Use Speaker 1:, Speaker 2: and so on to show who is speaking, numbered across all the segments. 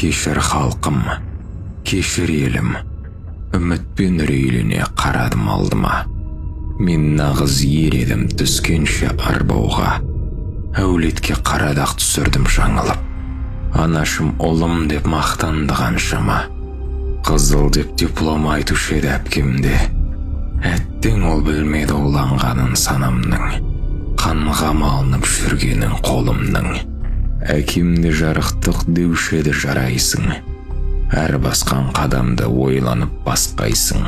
Speaker 1: Кешір халқым, кешір елім, үмітпен үрейлене қарадым алдыма. Мен нағыз ер едім түскенше арбауға, әулетке қарадақ түсірдім жаңылып. Анашым ұлым деп мақтанды қаншама, қызыл деп диплом айтушы еді әпкемде. Әттең ол білмеді уланғанын санамның, қанға малынып жүргенін қолымның. Әкемді жарықтық деуші еді жарайсың, әр басқан қадамды ойланып басқайсың.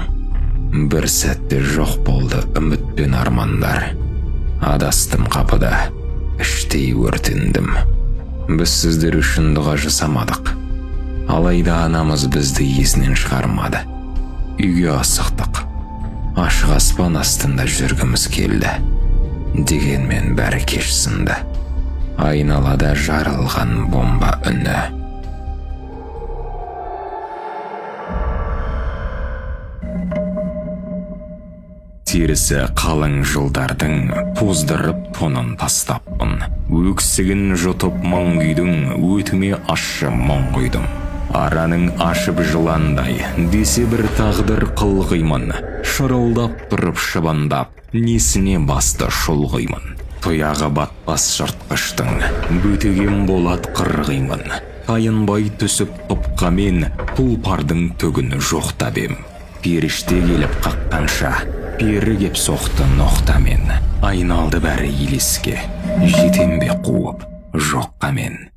Speaker 1: Бір сәтте жоқ болды үміт пен армандар, адастым қапыда, іштей өртендім. Біз сіздер үшін дұға жасамадық, алайда анамыз бізді есінен шығармады. Үйге асықтық, ашық аспан астында жүргіміз келді, дегенмен бәрі кеш сынды. Айналада жарылған бомба үні. Терісі қалың жылдардың тоздырып тонын тастаппын. Өксігін жұтып мұң күйдің, өтіме ащы мұң құйдым. Араның ашып жыландай, десе бір тағдыр қылғимын. Шырылдап тұрып шыбандап, несіне басты шұлғимын. Тұяғы батпас жыртқыштың, бөтегем болат қырғимын. Тайынбай түсіп тұпқамен, тұлпардың түгіні жоқтабем. Періште келіп қаққанша, пері кеп соқты ноқтамен. Айналды бәрі елеске, жетем бе қуып жоққа мен.